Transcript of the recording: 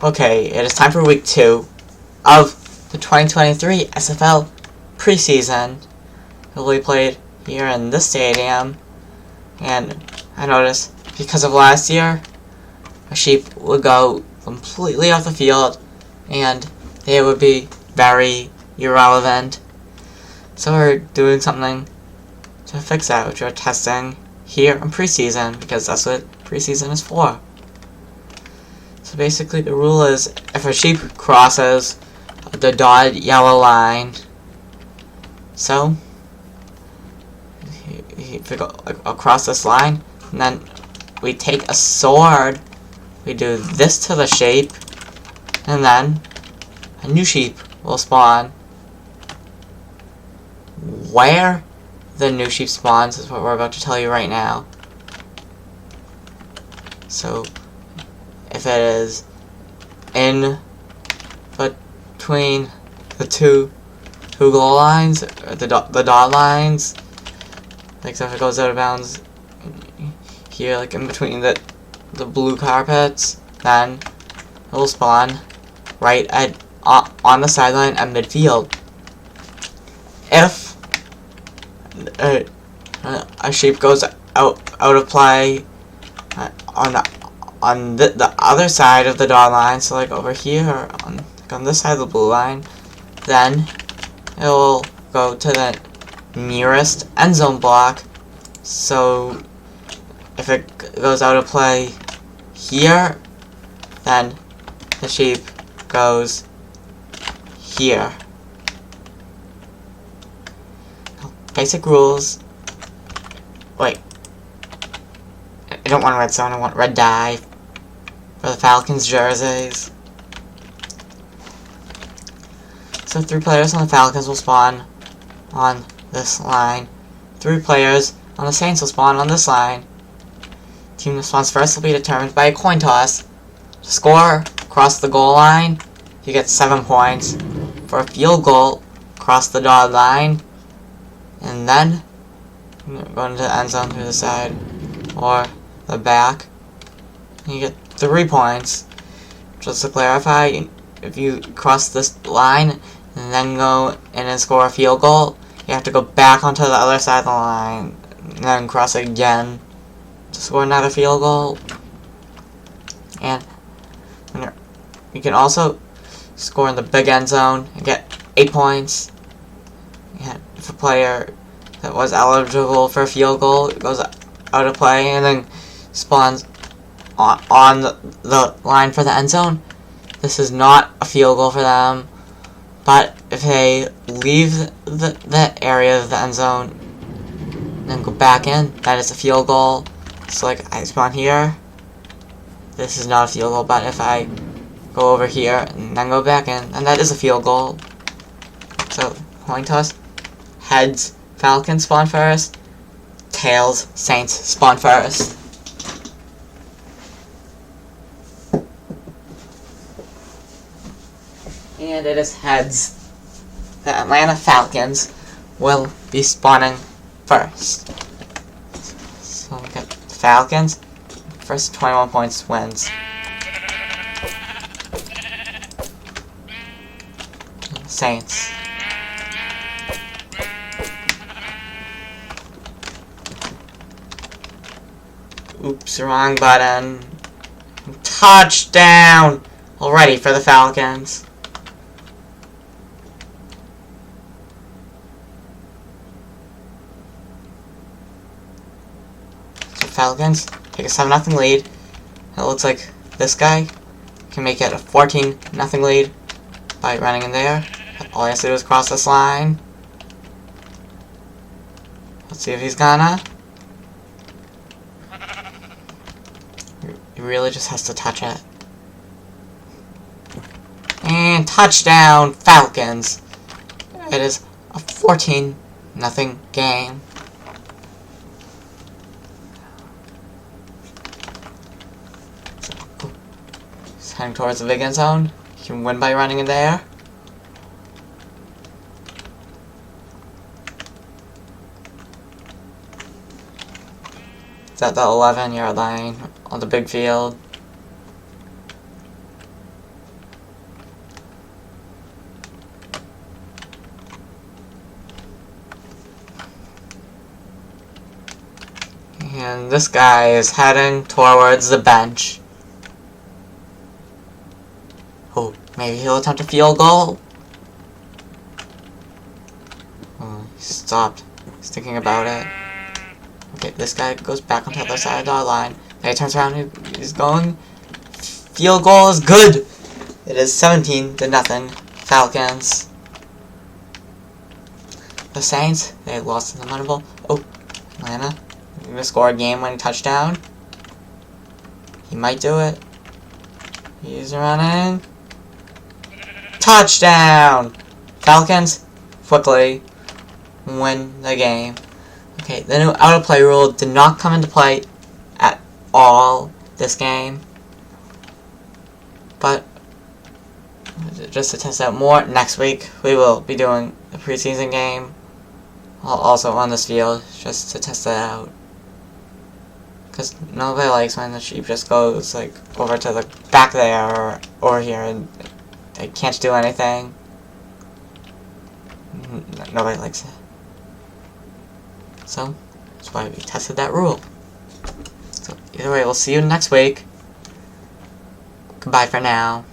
Okay, it is time for week 2 of the 2023 SFL Preseason. It will be played here in this stadium, and I noticed because of last year, a sheep would go completely off the field, and they would be very irrelevant. So we're doing something to fix that, which we're testing here in preseason, because that's what preseason is for. So basically the rule is if a sheep crosses the dotted yellow line, so if we go across this line, and then we take a sword, we do this to the sheep, and then a new sheep will spawn. Where the new sheep spawns is what we're about to tell you right now. So if it is in between the two goal lines, or the dot lines, like so if it goes out of bounds here, like in between the blue carpets, then it will spawn right on the sideline at midfield. If a sheep goes out of play on the other side of the dot line, so like over here, or on this side of the blue line, then it will go to the nearest end zone block. So if it goes out of play here, then the sheep goes here. Basic rules. Wait. I don't want red zone, I want red dye for the Falcons jerseys. So 3 players on the Falcons will spawn on this line. 3 players on the Saints will spawn on this line. Team that spawns first will be determined by a coin toss. To score across the goal line, you get 7 points. For a field goal across the dotted line, and then go into the end zone through the side or the back, you get 3 points. Just to clarify, if you cross this line and then go in and score a field goal, you have to go back onto the other side of the line and then cross it again to score another field goal. And you can also score in the big end zone and get 8 points. And if a player that was eligible for a field goal goes out of play and then spawns on the line for the end zone, this is not a field goal for them. But if they leave the area of the end zone and then go back in, that is a field goal. So like I spawn here, this is not a field goal, but if I go over here and then go back in, and that is a field goal. So coin toss, heads Falcons spawn first, tails Saints spawn first. And it is heads. The Atlanta Falcons will be spawning first. So we got the Falcons. First 21 points wins. Saints. Oops, wrong button. Touchdown! Already for the Falcons. So Falcons take a 7-0 lead. It looks like this guy can make it a 14-0 lead by running in there. All he has to do is cross this line. Let's see if he's gonna. He really just has to touch it. And touchdown, Falcons! It is a 14-0 game. So, he's heading towards the big end zone. He can win by running in there. It's at the 11-yard line on the big field. And this guy is heading towards the bench. Oh, maybe he'll attempt a field goal. Oh, he stopped. He's thinking about it. Okay, this guy goes back onto the other side of the line. Then he turns around and he's going. Field goal is good! It is 17-0 Falcons. The Saints, they lost in the Monday Bowl. Oh, Atlanta. Gonna score a game-winning touchdown. He might do it. He's running. Touchdown! Falcons quickly win the game. Okay, the new out-of-play rule did not come into play at all this game. But just to test out more, next week we will be doing a preseason game. Also on this field, just to test it out. Because nobody likes when the sheep just goes like over to the back there or here and they can't do anything. Nobody likes it. So, that's why we tested that rule. So, either way, we'll see you next week. Goodbye for now.